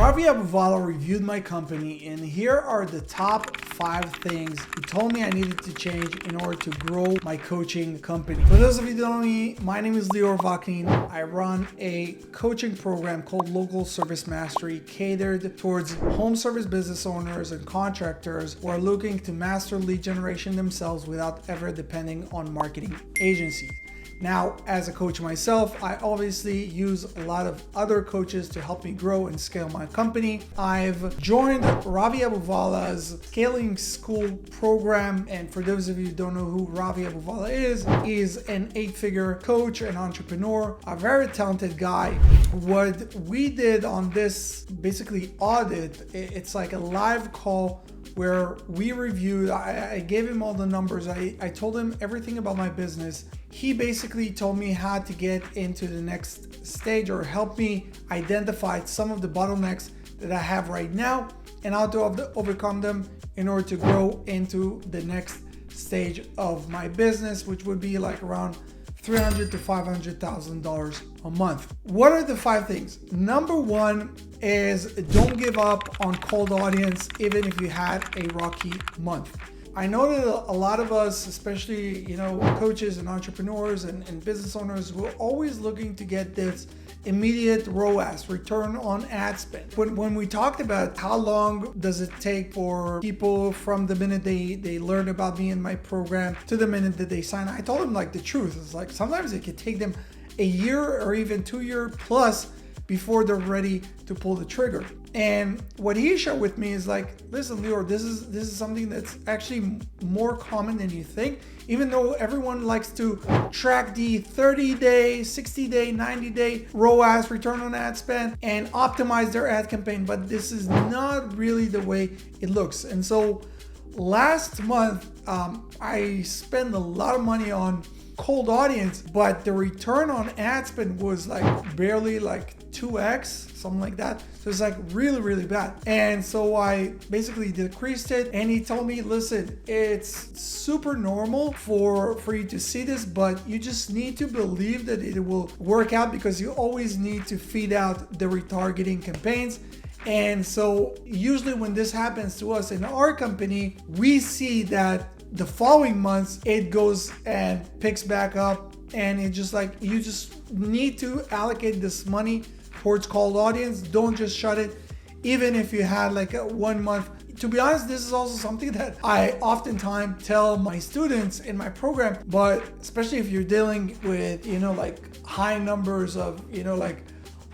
Ravi Abuvala reviewed my company, and here are the top 5 things he told me I needed to change in order to grow my coaching company. For those of you who don't know me, my name is Lior Vaknin. I run a coaching program called Local Service Mastery, catered towards home service business owners and contractors who are looking to master lead generation themselves without ever depending on marketing agencies. Now, as a coach myself, I obviously use a lot of other coaches to help me grow and scale my company. I've joined Ravi Abuvala's scaling school program. And for those of you who don't know who Ravi Abuvala is, he's an 8-figure coach and entrepreneur, a very talented guy. What we did on this basically audit, it's like a live call where we reviewed, I gave him all the numbers. I told him everything about my business. He basically told me how to get into the next stage or help me identify some of the bottlenecks that I have right now and how to overcome them in order to grow into the next stage of my business, which would be like around $300,000 to $500,000 a month. What are the 5 things? Number 1 is don't give up on cold audience, even if you had a rocky month. I know that a lot of us, especially, coaches and entrepreneurs and business owners, we're always looking to get this immediate ROAS, return on ad spend. When we talked about how long does it take for people from the minute they learn about me and my program to the minute that they sign, I told them like the truth. It's like sometimes it could take them a year or even 2 years plus before they're ready to pull the trigger. And what he shared with me is like, listen, Lior, this is something that's actually more common than you think. Even though everyone likes to track the 30-day, 60-day, 90-day ROAS, return on ad spend, and optimize their ad campaign, but this is not really the way it looks. And so last month, I spent a lot of money on cold audience, but the return on ad spend was like barely like 2x, something like that. So it's like really, really bad. And so I basically decreased it, and he told me, listen, it's super normal for you to see this, but you just need to believe that it will work out, because you always need to feed out the retargeting campaigns. And so usually when this happens to us in our company, we see that the following months it goes and picks back up, and it just like, you just need to allocate this money towards cold audience. Don't just shut it, even if you had like a 1 month. To be honest, this is also something that I oftentimes tell my students in my program, but especially if you're dealing with, like high numbers of, like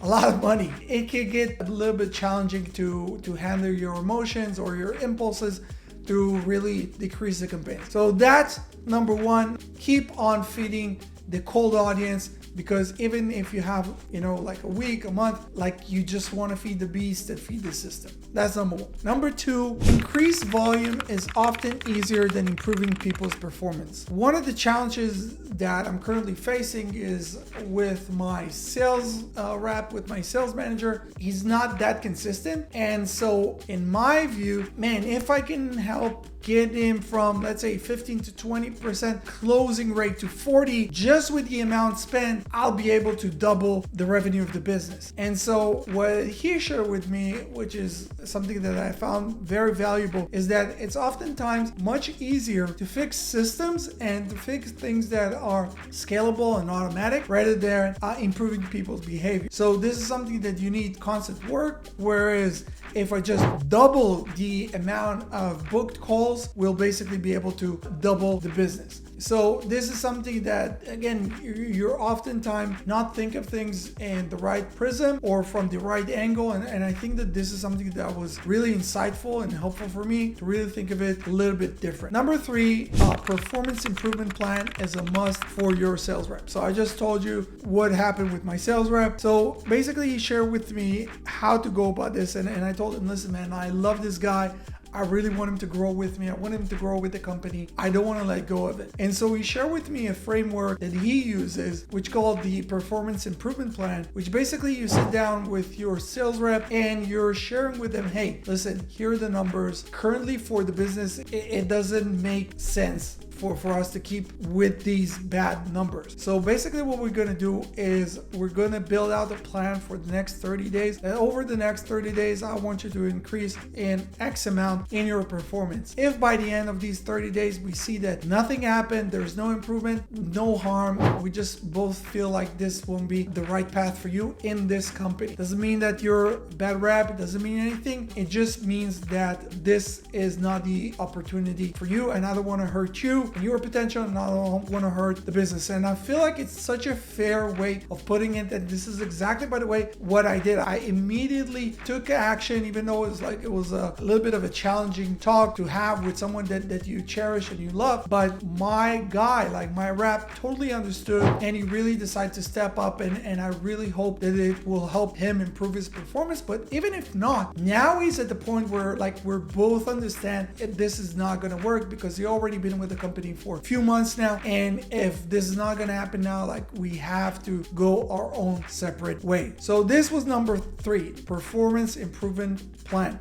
a lot of money, it can get a little bit challenging to handle your emotions or your impulses to really decrease the campaign. So that's number 1. Keep on feeding the cold audience, because even if you have, like a week, a month, like you just want to feed the beast and feed the system. That's number 1. Number 2, increased volume is often easier than improving people's performance. One of the challenges that I'm currently facing is with my sales rep, with my sales manager. He's not that consistent. And so in my view, man, if I can help get him from, let's say, 15 to 20% closing rate to 40 just with the amount spent, I'll be able to double the revenue of the business. And so what he shared with me, which is something that I found very valuable, is that it's oftentimes much easier to fix systems and to fix things that are scalable and automatic rather than improving people's behavior. So this is something that you need constant work, whereas if I just double the amount of booked calls, we'll basically be able to double the business. So this is something that, again, you're oftentimes not think of things in the right prism or from the right angle. And I think that this is something that was really insightful and helpful for me to really think of it a little bit different. Number 3, performance improvement plan is a must for your sales rep. So I just told you what happened with my sales rep. So basically he shared with me how to go about this. And I told him, listen, man, I love this guy. I really want him to grow with me. I want him to grow with the company. I don't want to let go of it. And so he shared with me a framework that he uses, which called the performance improvement plan, which basically you sit down with your sales rep and you're sharing with them, hey, listen, here are the numbers. Currently for the business, it doesn't make sense for us to keep with these bad numbers. So basically what we're going to do is we're going to build out a plan for the next 30 days. And over the next 30 days, I want you to increase in X amount in your performance. If by the end of these 30 days, we see that nothing happened, there's no improvement, no harm, we just both feel like this won't be the right path for you in this company. Doesn't mean that you're bad rep, it doesn't mean anything. It just means that this is not the opportunity for you, and I don't want to hurt you and your potential, and I don't want to hurt the business. And I feel like it's such a fair way of putting it, that this is exactly, by the way, what I did. I immediately took action, even though it was a little bit of a challenging talk to have with someone that you cherish and you love. But my guy, like my rep, totally understood, and he really decided to step up, and I really hope that it will help him improve his performance. But even if not, now he's at the point where like we're both understand this is not going to work, because he already been with the company for a few months now, and if this is not going to happen now, like we have to go our own separate way. So this was number 3, performance improvement plan.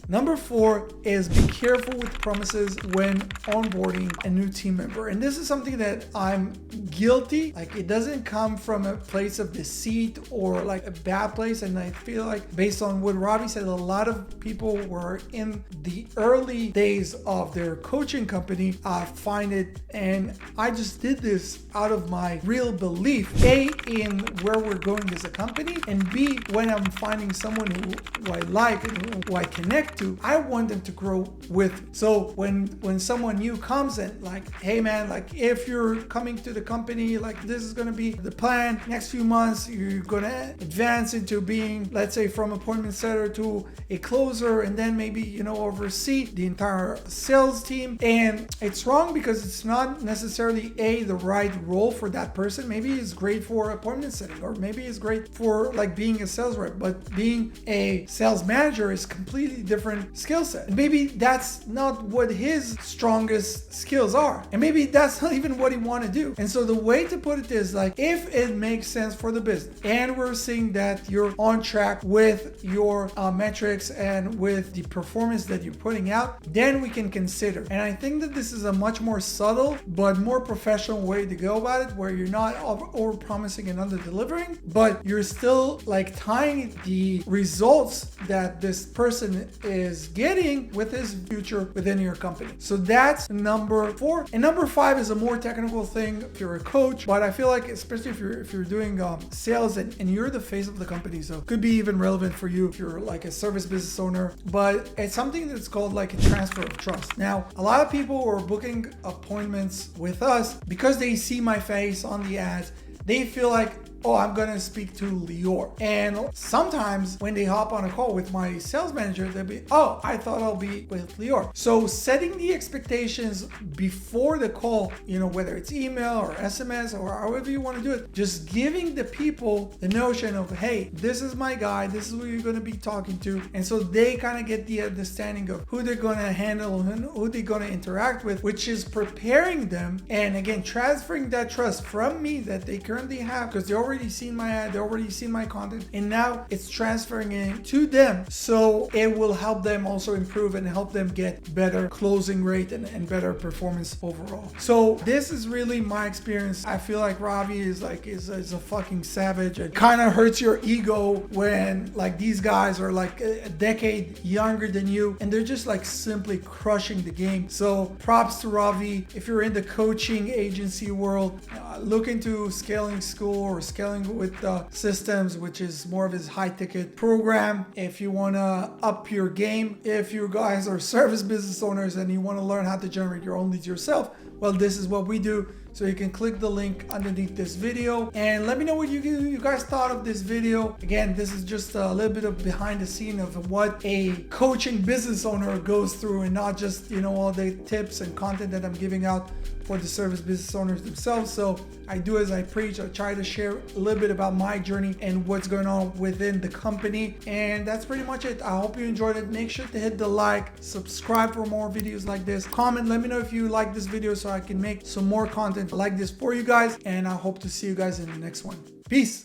Number 4 is be careful with promises when onboarding a new team member. And this is something that I'm guilty. Like, it doesn't come from a place of deceit or like a bad place. And I feel like, based on what Ravi said, a lot of people were in the early days of their coaching company find it. And I just did this out of my real belief, A, in where we're going as a company, and B, when I'm finding someone who I like and who I connect to, I want them to grow with. So when someone new comes and like, hey man, like if you're coming to the company, like this is going to be the plan, next few months you're going to advance into being, let's say, from appointment setter to a closer, and then maybe oversee the entire sales team. And it's wrong because it's not necessarily the right role for that person. Maybe it's great for appointment setting, or maybe it's great for like being a sales rep, but being a sales manager is completely different skill set. And maybe that's not what his strongest skills are, and maybe that's not even what he want to do. And so the way to put it is like, if it makes sense for the business and we're seeing that you're on track with your metrics and with the performance that you're putting out, then we can consider. And I think that this is a much more subtle but more professional way to go about it, where you're not over promising and under delivering, but you're still like tying the results that this person is getting with his future within your company. So that's number 4. And number 5 is a more technical thing if you're a coach, but I feel like, especially if you're doing sales and you're the face of the company, so it could be even relevant for you if you're like a service business owner. But it's something that's called like a transfer of trust. Now, a lot of people are booking appointments with us because they see my face on the ads. They feel like, oh, I'm going to speak to Lior. And sometimes when they hop on a call with my sales manager, they'll be, oh, I thought I'll be with Lior. So setting the expectations before the call, whether it's email or SMS or however you want to do it, just giving the people the notion of, hey, this is my guy, this is who you're going to be talking to. And so they kind of get the understanding of who they're going to handle and who they're going to interact with, which is preparing them. And again, transferring that trust from me that they currently have, because they already seen my ad, they already seen my content, and now it's transferring it to them. So it will help them also improve and help them get better closing rate and better performance overall. So this is really my experience. I feel like Ravi is a fucking savage. It kind of hurts your ego when like these guys are like a decade younger than you, and they're just like simply crushing the game. So props to Ravi. If you're in the coaching agency world, look into scaling school or scaling with systems, which is more of his high ticket program. If you want to up your game, if you guys are service business owners and you want to learn how to generate your own leads yourself, well, this is what we do. So you can click the link underneath this video and let me know what you guys thought of this video. Again, this is just a little bit of behind the scene of what a coaching business owner goes through, and not just, all the tips and content that I'm giving out for the service business owners themselves. So I do as I preach. I try to share a little bit about my journey and what's going on within the company. And that's pretty much it. I hope you enjoyed it. Make sure to hit the like, subscribe for more videos like this. Comment, let me know if you like this video so I can make some more content like this for you guys. And I hope to see you guys in the next one. Peace.